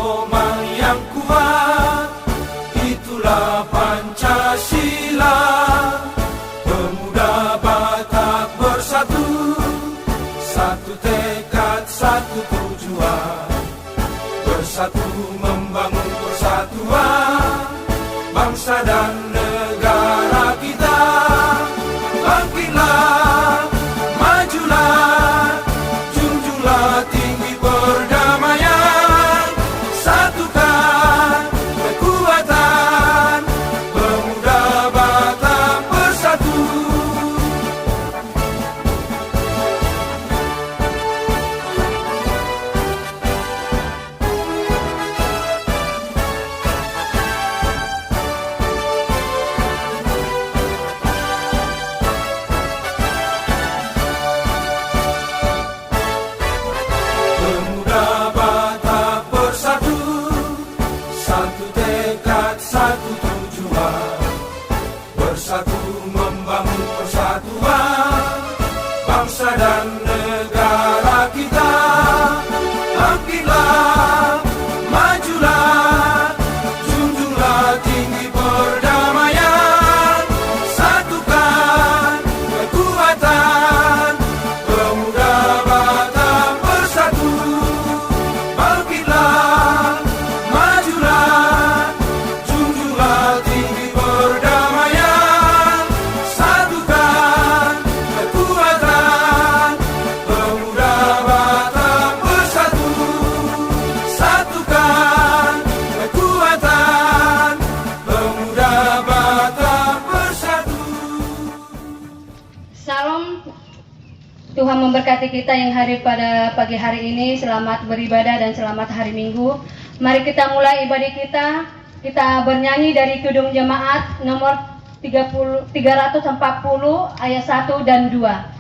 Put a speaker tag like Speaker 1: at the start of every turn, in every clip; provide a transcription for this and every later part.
Speaker 1: pedoman yang kuat, itulah Pancasila. Pemuda Batak bersatu, satu tekad, satu tujuan, bersatu membangun persatuan bangsa dan negara kita. Bangkitlah, majulah, junjunglah tinggi perdamaian, satukan kekuatan pemuda Batak bersatu. Pemuda Batak bersatu, satu tekad, satu tujuan, bersatu membangun persatuan bangsa dan negara kita. Bangkitlah, majulah, junjunglah tinggi perdamaian, satukan kekuatan pemuda Batak bersatu. Bangkitlah, majulah, junjunglah tinggi perdamaian, satukan kekuatan pemuda Batak bersatu. Satukan kekuatan pemuda Batak bersatu.
Speaker 2: Salam, Tuhan memberkati kita yang hadir pada pagi hari ini. Selamat beribadah dan selamat hari Minggu. Mari kita mulai ibadah kita. Kita bernyanyi dari Kidung Jemaat nomor 340 ayat 1 dan 2.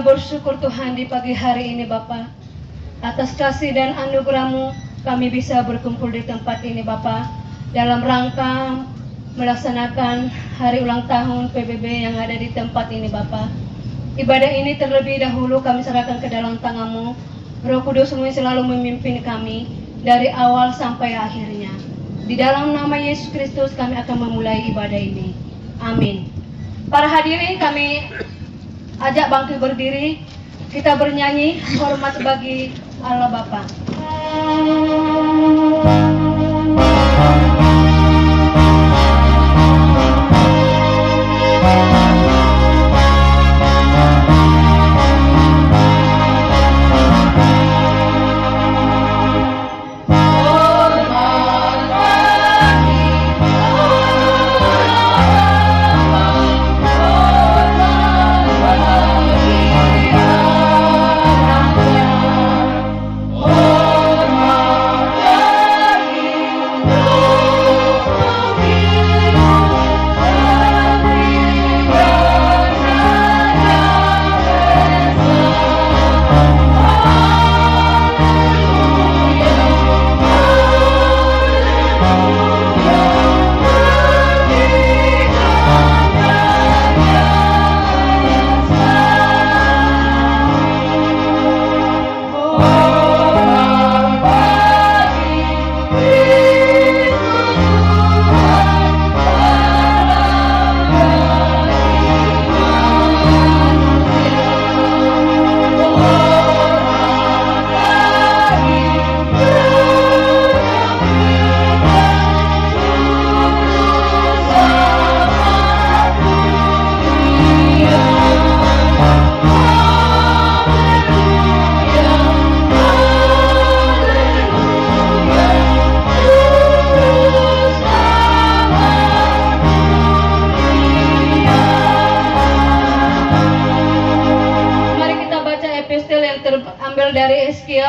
Speaker 2: Bersyukur Tuhan di pagi hari ini Bapa, atas kasih dan anugerah-Mu kami bisa berkumpul di tempat ini Bapa, dalam rangka melaksanakan hari ulang tahun PBB yang ada di tempat ini Bapa. Ibadah ini terlebih dahulu kami serahkan ke dalam tangan-Mu. Roh Kudus-Mu selalu memimpin kami dari awal sampai akhirnya. Di dalam nama Yesus Kristus kami akan memulai ibadah ini. Amin. Para hadirin, kami ajak bangkit berdiri, kita bernyanyi hormat bagi Allah Bapa.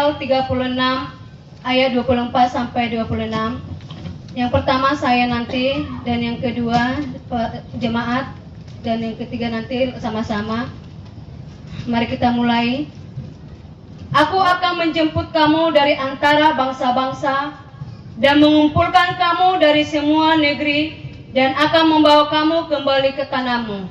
Speaker 2: Amsal 36 ayat 24 sampai 26. Yang pertama saya nanti, dan yang kedua jemaat, dan yang ketiga nanti sama-sama. Mari kita mulai. Aku akan menjemput kamu dari antara bangsa-bangsa dan mengumpulkan kamu dari semua negeri dan akan membawa kamu kembali ke tanahmu.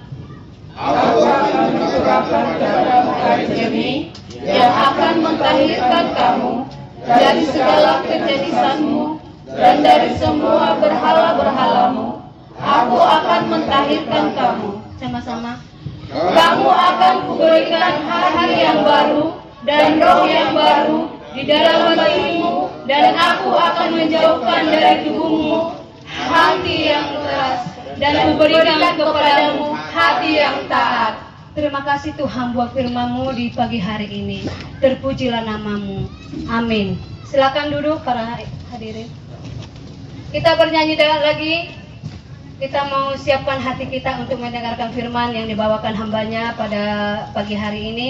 Speaker 3: Aku akan mencurahkan kepadamu air jernih yang akan mentahirkan kamu dari segala kejenisanmu dan dari semua berhala-berhalamu. Aku akan mentahirkan kamu.
Speaker 2: Sama-sama.
Speaker 3: Kamu akan kuberikan hari yang baru dan roh yang baru di dalam batinmu, dan aku akan menjauhkan dari tubuhmu hati yang keras dan kuberikan kepadamu hati yang taat.
Speaker 2: Terima kasih Tuhan buat firman-Mu di pagi hari ini. Terpujilah nama-Mu. Amin. Silakan duduk para hadirin. Kita bernyanyi lagi. Kita mau siapkan hati kita untuk mendengarkan firman yang dibawakan hambanya pada pagi hari ini.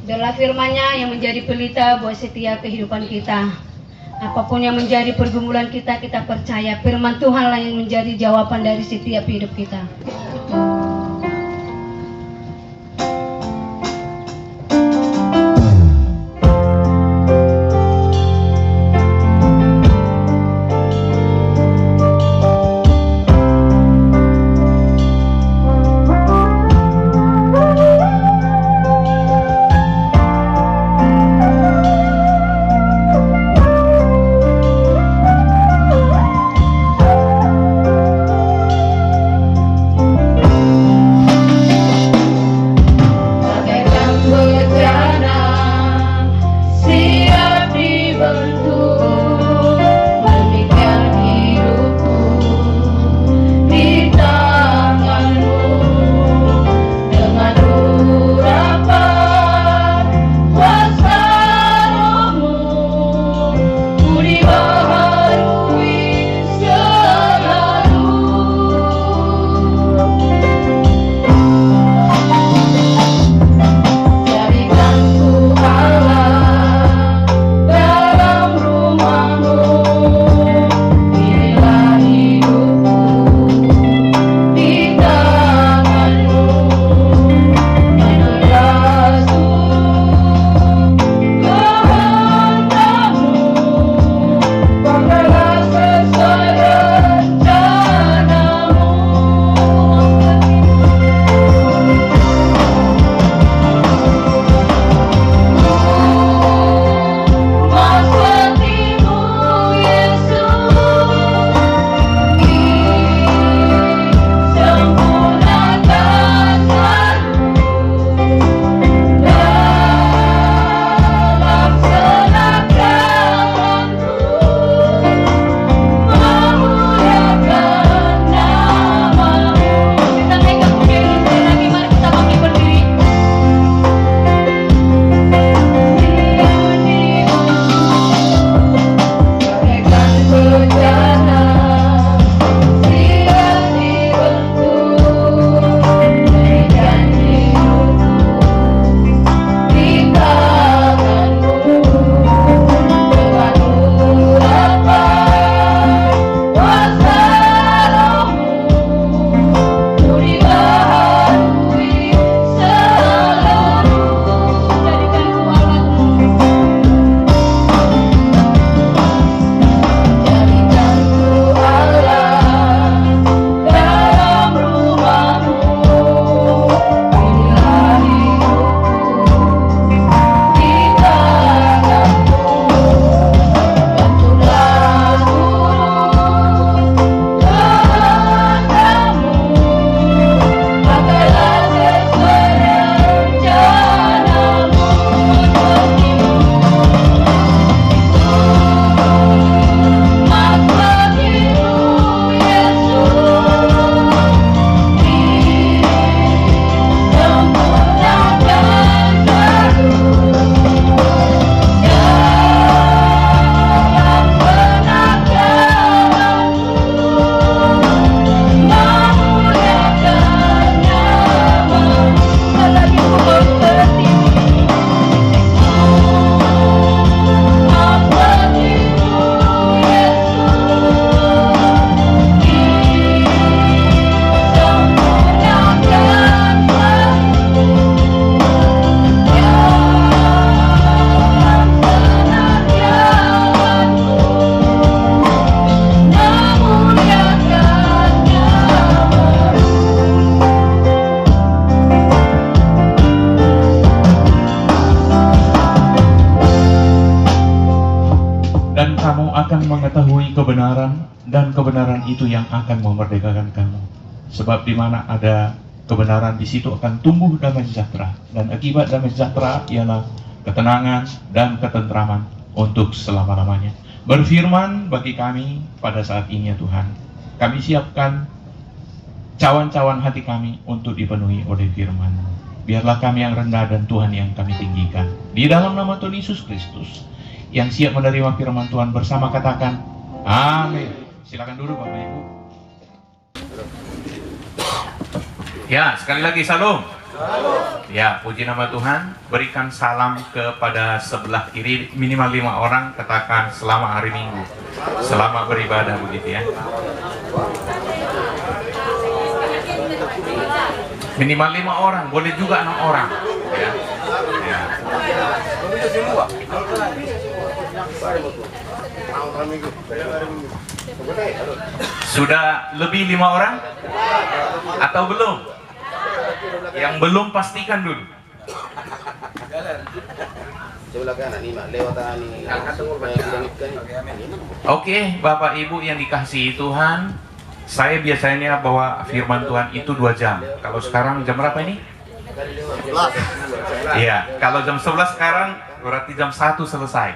Speaker 2: Adalah firman-Nya yang menjadi pelita buat setiap kehidupan kita. Apapun yang menjadi pergumulan kita, kita percaya firman Tuhanlah yang menjadi jawaban dari setiap hidup kita.
Speaker 4: kebenaran, dan kebenaran itu yang akan memerdekakan kamu. Sebab di mana ada kebenaran, di situ akan tumbuh damai sejahtera. Dan akibat damai sejahtera ialah ketenangan dan ketentraman untuk selama-lamanya. Berfirman bagi kami pada saat ini ya Tuhan. Kami siapkan cawan-cawan hati kami untuk dipenuhi oleh firman. Biarlah kami yang rendah dan Tuhan yang kami tinggikan. Di dalam nama Tuhan Yesus Kristus, yang siap menerima firman Tuhan bersama katakan, amin. Silakan duduk Bapak Ibu. Ya, sekali lagi salam. Ya, puji nama Tuhan. Berikan salam kepada sebelah kiri, minimal 5 orang. Katakan selamat hari Minggu, selamat beribadah, begitu ya. Minimal 5 orang, boleh juga 6 orang ya. Ya. Sudah lebih 5 orang? Atau belum? Yang belum pastikan dulu. Oke, Bapak Ibu yang dikasihi Tuhan, saya biasanya bawa firman Tuhan itu 2 jam. Kalau sekarang jam berapa ini? 11. Iya, kalau jam 11 sekarang berarti jam 1 selesai.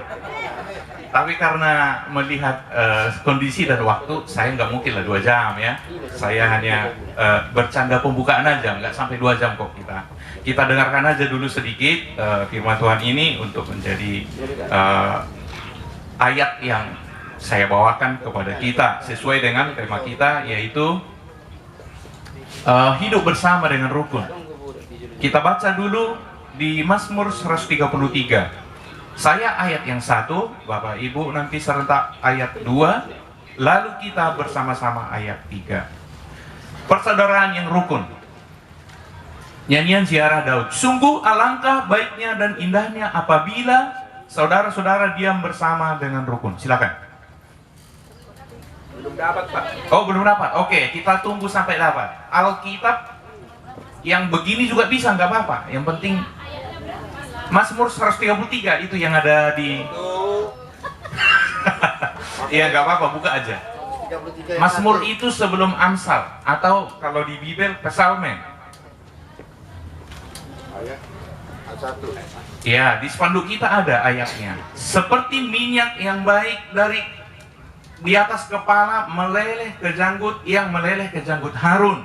Speaker 4: Tapi karena melihat kondisi dan waktu, saya nggak mungkin lah 2 jam ya. Saya hanya bercanda pembukaan aja, nggak sampai 2 jam kok kita. Kita dengarkan aja dulu sedikit firman Tuhan ini untuk menjadi ayat yang saya bawakan kepada kita sesuai dengan tema kita, yaitu hidup bersama dengan rukun. Kita baca dulu di Mazmur 133. Saya ayat yang 1, Bapak Ibu nanti serentak ayat 2, lalu kita bersama-sama ayat 3. Persaudaraan yang rukun. Nyanyian ziarah Daud. Sungguh alangkah baiknya dan indahnya apabila saudara-saudara diam bersama dengan rukun. Silakan. Belum dapat, Pak. Oh, belum dapat. Oke, kita tunggu sampai dapat. Alkitab yang begini juga bisa, nggak apa-apa. Yang penting Mazmur 133 itu yang ada di. Iya, nggak apa-apa, buka aja. Mazmur itu sebelum Amsal, atau kalau di Bible Psalmen. Ya, di spanduk kita ada ayatnya. Seperti minyak yang baik dari di atas kepala meleleh ke janggut, yang meleleh ke janggut Harun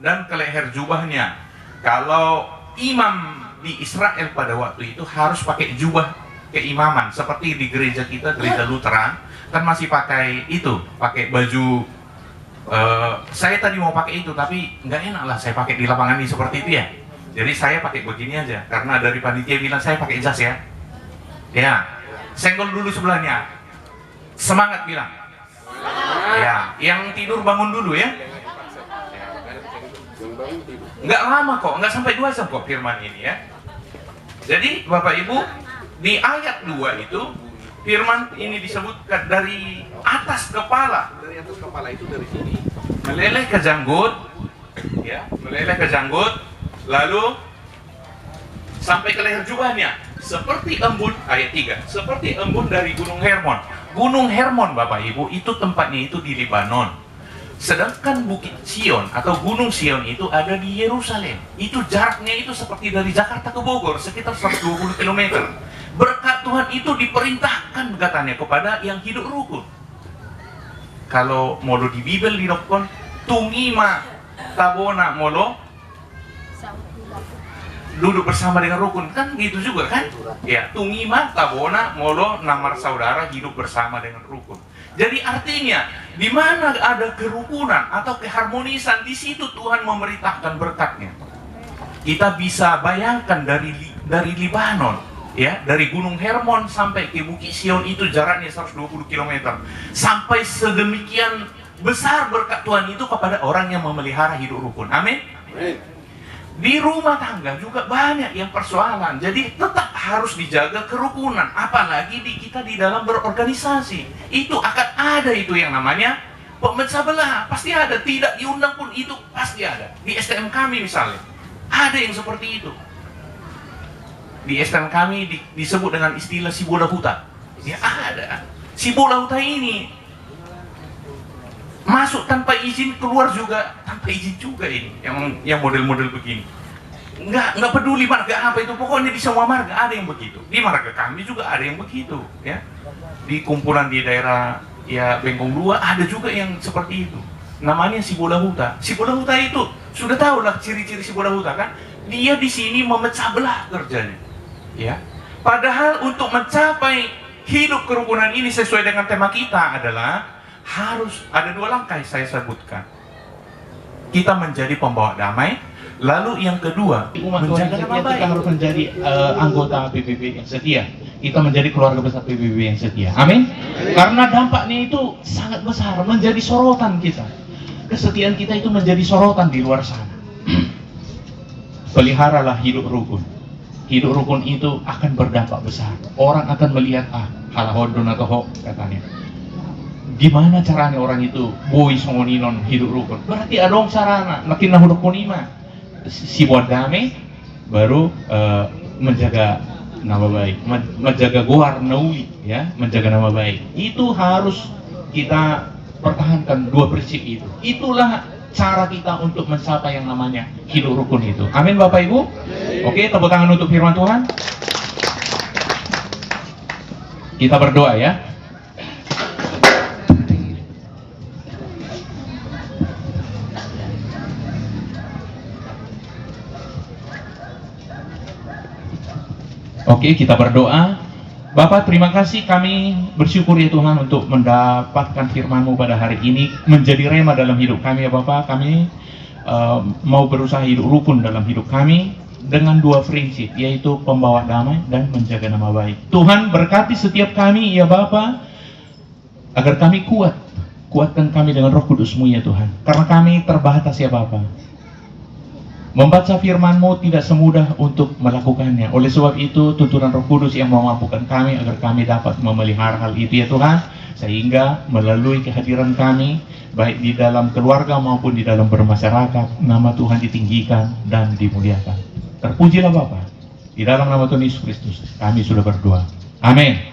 Speaker 4: dan ke leher jubahnya. Kalau imam di Israel pada waktu itu harus pakai jubah keimaman, seperti di gereja kita, gereja Lutheran kan masih pakai itu, pakai baju. Saya tadi mau pakai itu, tapi nggak enak lah saya pakai di lapangan ini seperti itu ya. Jadi saya pakai begini aja, karena dari panitia bilang saya pakai jas ya. Ya, senggol dulu sebelahnya. Semangat bilang. Ya, yang tidur bangun dulu ya. Nggak lama kok, nggak sampai 2 jam kok firman ini ya. Jadi Bapak Ibu, di ayat 2 itu firman ini disebutkan dari atas kepala. Dari atas kepala itu dari sini meleleh ke janggut, ya, meleleh ke janggut, lalu sampai ke leher jubahnya, seperti embun. Ayat 3, seperti embun dari Gunung Hermon. Gunung Hermon Bapak Ibu itu tempatnya itu di Lebanon. Sedangkan Bukit Sion atau Gunung Sion itu ada di Yerusalem. Itu jaraknya itu seperti dari Jakarta ke Bogor, sekitar 120 km. Berkat Tuhan itu diperintahkan katanya kepada yang hidup rukun. Kalau molo di Bible didokon, tungima tabona molo duduk bersama dengan rukun, kan gitu juga kan? Ya, tungima tabona molo namar saudara hidup bersama dengan rukun. Jadi artinya di mana ada kerukunan atau keharmonisan, di situ Tuhan memerintahkan berkatnya. Kita bisa bayangkan dari Lebanon, ya, dari Gunung Hermon sampai ke Bukit Sion itu jaraknya 120 km. Sampai sedemikian besar berkat Tuhan itu kepada orang yang memelihara hidup rukun. Amin. Di rumah tangga juga banyak yang persoalan. Jadi tetap harus dijaga kerukunan. Apalagi kita di dalam berorganisasi. Itu akan ada itu yang namanya pemecah belah. Pasti ada. Tidak diundang pun itu pasti ada. Di STM kami misalnya, ada yang seperti itu. Di STM kami disebut dengan istilah si bola huta. Ya ada. Si bola huta ini Masuk tanpa izin, keluar juga tanpa izin juga ini. Yang model-model begini. Nggak peduli marga apa itu, pokoknya di semua marga ada yang begitu. Di marga kami juga ada yang begitu, ya. Di kumpulan di daerah ya Bengkong 2 ada juga yang seperti itu. Namanya si bola huta. Si bola huta itu sudah tahu lah ciri-ciri si bola huta kan. Dia di sini memecah belah kerjanya, ya. Padahal untuk mencapai hidup kerukunan ini sesuai dengan tema kita adalah harus ada 2 langkah yang saya sebutkan. Kita menjadi pembawa damai, lalu yang kedua menjaga nama baik.
Speaker 5: Kita harus menjadi anggota PBB yang setia. Kita menjadi keluarga besar PBB yang setia. Amin. Karena dampaknya itu sangat besar, menjadi sorotan kita. Kesetiaan kita itu menjadi sorotan di luar sana. Peliharalah hidup rukun. Hidup rukun itu akan berdampak besar. Orang akan melihat halahodon atau ho katanya. Gimana caranya orang itu boy songoninon hidup rukun? Berarti ada orang sarana makin nahudok kunima. Si buat damai baru menjaga nama baik, menjaga goar nauli, ya, menjaga nama baik. Itu harus kita pertahankan 2 prinsip itu. Itulah cara kita untuk mencapai yang namanya hidup rukun itu. Amin Bapak Ibu. Oke, tepuk tangan untuk firman Tuhan. Kita berdoa ya. Oke, kita berdoa. Bapak, terima kasih, kami bersyukur ya Tuhan untuk mendapatkan firman-Mu pada hari ini, menjadi rema dalam hidup kami ya Bapak. Kami mau berusaha hidup rukun dalam hidup kami dengan 2 prinsip, yaitu pembawa damai dan menjaga nama baik. Tuhan berkati setiap kami ya Bapak, agar kami kuatkan kami dengan Roh Kudus-Mu ya Tuhan, karena kami terbatas ya Bapak. Membaca firman-Mu tidak semudah untuk melakukannya. Oleh sebab itu, tuntunan Roh Kudus yang memampukan kami agar kami dapat memelihara hal itu ya Tuhan. Sehingga melalui kehadiran kami, baik di dalam keluarga maupun di dalam bermasyarakat, nama Tuhan ditinggikan dan dimuliakan. Terpujilah Bapa. Di dalam nama Tuhan Yesus Kristus, kami sudah berdoa. Amin.